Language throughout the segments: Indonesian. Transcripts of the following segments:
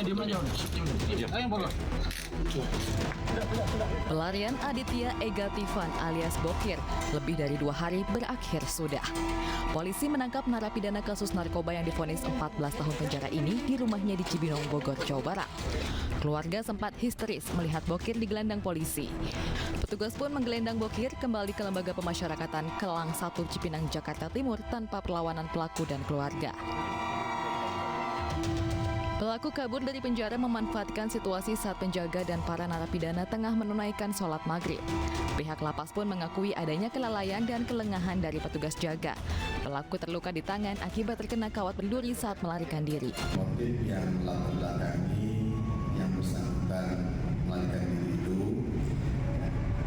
diem aja. Ayo bola. Pelarian Aditya Ega Tivan alias Bokir lebih dari 2 hari berakhir sudah. Polisi menangkap narapidana kasus narkoba yang divonis 14 tahun penjara ini di rumahnya di Cibinong, Bogor, Jawa Barat. Keluarga sempat histeris melihat Bokir digelandang polisi. Petugas pun menggelendang Bokir kembali ke Lembaga Pemasyarakatan Kelang 1 Cipinang, Jakarta Timur tanpa perlawanan pelaku dan keluarga. Pelaku kabur dari penjara memanfaatkan situasi saat penjaga dan para narapidana tengah menunaikan sholat maghrib. Pihak lapas pun mengakui adanya kelalaian dan kelengahan dari petugas jaga. Pelaku terluka di tangan akibat terkena kawat berduri saat melarikan diri. Motif yang melatar belakangi yang bersangkutan melarikan diri itu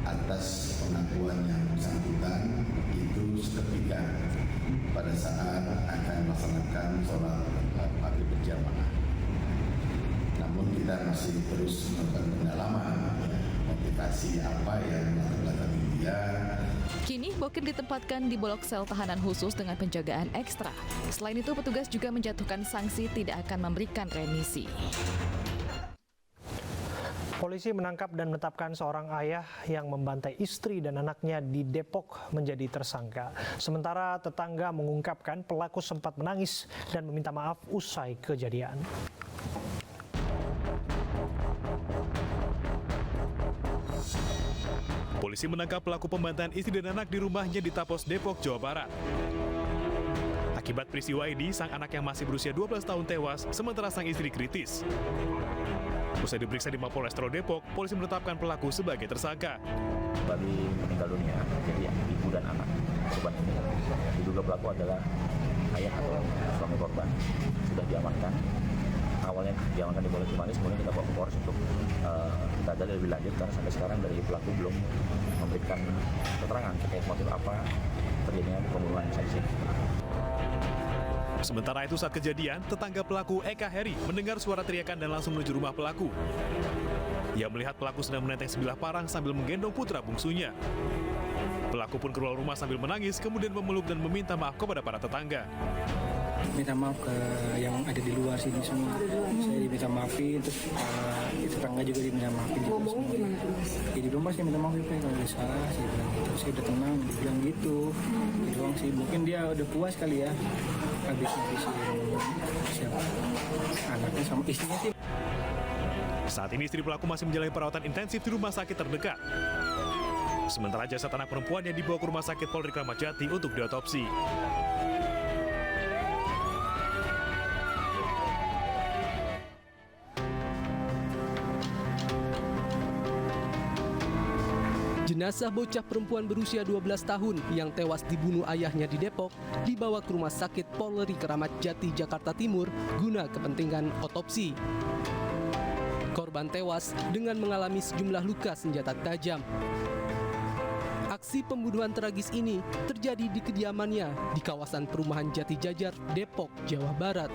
atas pengakuan yang bersangkutan itu seketika pada saat akan melaksanakan sholat maghrib berjamaah. Namun kita masih terus melakukan pendalaman motivasi apa yang melatar belakangi dia. Kini Bokir ditempatkan di blok sel tahanan khusus dengan penjagaan ekstra. Selain itu, petugas juga menjatuhkan sanksi tidak akan memberikan remisi. Polisi menangkap dan menetapkan seorang ayah yang membantai istri dan anaknya di Depok menjadi tersangka. Sementara tetangga mengungkapkan pelaku sempat menangis dan meminta maaf usai kejadian. Polisi menangkap pelaku pembantaian istri dan anak di rumahnya di Tapos, Depok, Jawa Barat. Akibat peristiwa ini, sang anak yang masih berusia 12 tahun tewas, sementara sang istri kritis. Usai diperiksa di Mapolres Metro Depok, polisi menetapkan pelaku sebagai tersangka. Bagi meninggal dunia, jadi ibu dan anak korban ini. Diduga pelaku adalah ayah atau suami korban. Sudah diamankan. Awalnya diamankan di Polres Cimanis, kemudian kita bawa ke Polres untuk kita gali lebih lanjut karena sampai sekarang dari pelaku belum memberikan keterangan terkait motif apa terjadinya pembunuhan saksi. Sementara itu saat kejadian, tetangga pelaku Eka Heri mendengar suara teriakan dan langsung menuju rumah pelaku. Ia melihat pelaku sedang menenteng sebilah parang sambil menggendong putra bungsunya. Pelaku pun keluar rumah sambil menangis, kemudian memeluk dan meminta maaf kepada para tetangga. Minta maaf ke yang ada di luar sini semua. Saya diminta maafin, terus tetangga juga diminta maafin. Ngomongnya gimana tuh Mas? Jadi belum saya minta maaf kalau ada salah, saya bilang gitu. Saya udah tenang, dia bilang gitu. Gitu doang sih. Mungkin dia udah puas kali ya. Habis siapa? Anaknya sama istrinya sih. Saat ini istri pelaku masih menjalani perawatan intensif di rumah sakit terdekat. Sementara jasad anak perempuannya dibawa ke rumah sakit Polri Kramat Jati untuk diotopsi. Jenazah bocah perempuan berusia 12 tahun yang tewas dibunuh ayahnya di Depok dibawa ke Rumah Sakit Polri Kramat Jati, Jakarta Timur guna kepentingan otopsi. Korban tewas dengan mengalami sejumlah luka senjata tajam. Aksi pembunuhan tragis ini terjadi di kediamannya di kawasan perumahan Jati Jajar, Depok, Jawa Barat.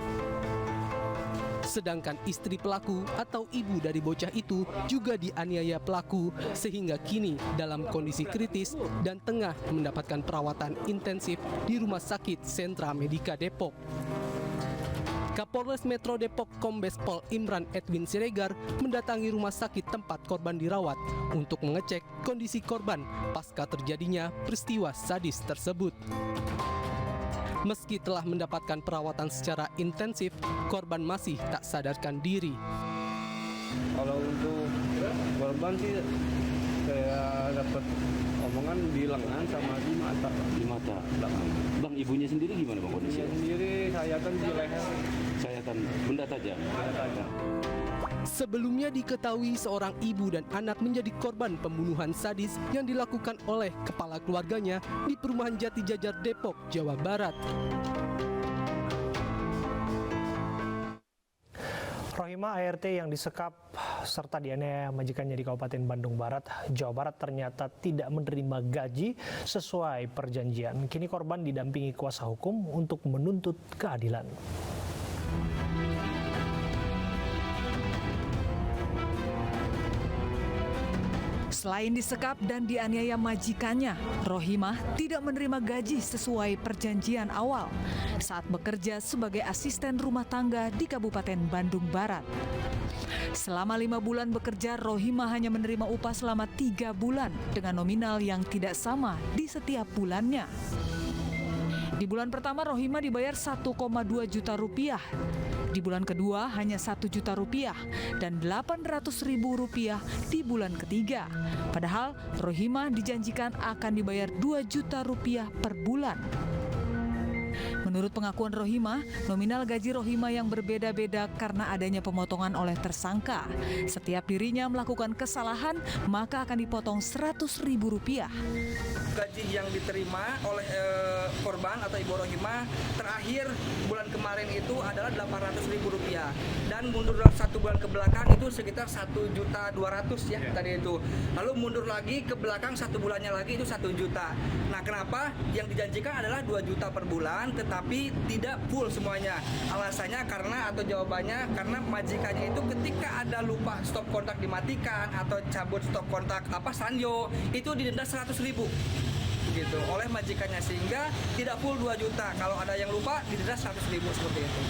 Sedangkan istri pelaku atau ibu dari bocah itu juga dianiaya pelaku sehingga kini dalam kondisi kritis dan tengah mendapatkan perawatan intensif di Rumah Sakit Sentra Medika Depok. Kapolres Metro Depok Kombes Pol Imran Edwin Siregar mendatangi rumah sakit tempat korban dirawat untuk mengecek kondisi korban pasca terjadinya peristiwa sadis tersebut. Meski telah mendapatkan perawatan secara intensif, korban masih tak sadarkan diri. Kalau untuk korban sih saya dapat omongan di lengan sama di mata. Di mata belakang. Bang, ibunya sendiri gimana bang kondisinya? Sendiri sayatan di leher. Sayatan benda tajam. Sebelumnya diketahui seorang ibu dan anak menjadi korban pembunuhan sadis yang dilakukan oleh kepala keluarganya di perumahan Jati Jajar Depok, Jawa Barat. Rohima ART yang disekap serta dianiaya majikannya di Kabupaten Bandung Barat, Jawa Barat ternyata tidak menerima gaji sesuai perjanjian. Kini korban didampingi kuasa hukum untuk menuntut keadilan. Selain disekap dan dianiaya majikannya, Rohimah tidak menerima gaji sesuai perjanjian awal saat bekerja sebagai asisten rumah tangga di Kabupaten Bandung Barat. Selama 5 bulan bekerja, Rohimah hanya menerima upah selama 3 bulan dengan nominal yang tidak sama di setiap bulannya. Di bulan pertama Rohimah dibayar 1,2 juta rupiah. Di bulan kedua hanya 1 juta rupiah dan 800.000 rupiah di bulan ketiga. Padahal Rohimah dijanjikan akan dibayar 2 juta rupiah per bulan. Menurut pengakuan Rohimah, nominal gaji Rohimah yang berbeda-beda karena adanya pemotongan oleh tersangka. Setiap dirinya melakukan kesalahan, maka akan dipotong 100.000 rupiah. Gaji yang diterima oleh korban atau Ibu Rohimah terakhir bulan kemarin itu adalah 800.000 rupiah dan mundur 1 bulan ke belakang itu sekitar 1.200.000 ya tadi itu. Lalu mundur lagi ke belakang 1 bulannya lagi itu 1 juta. Nah, kenapa yang dijanjikan adalah 2 juta per bulan tetapi tidak full semuanya. Alasannya karena atau jawabannya karena majikannya itu ketika ada lupa stop kontak dimatikan atau cabut stop kontak sanyo itu didenda 100.000 gitu oleh majikannya sehingga tidak full 2 juta. Kalau ada yang lupa didenda 100.000 seperti itu.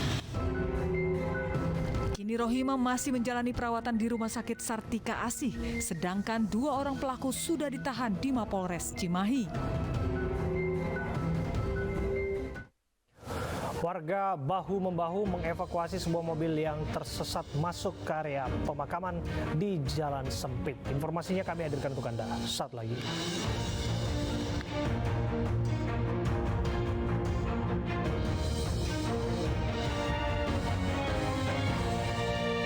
Kini Rohimah masih menjalani perawatan di Rumah Sakit Sartika Asih, sedangkan 2 orang pelaku sudah ditahan di Mapolres Cimahi. Warga bahu-membahu mengevakuasi sebuah mobil yang tersesat masuk ke area pemakaman di jalan sempit. Informasinya kami hadirkan untuk Anda saat lagi.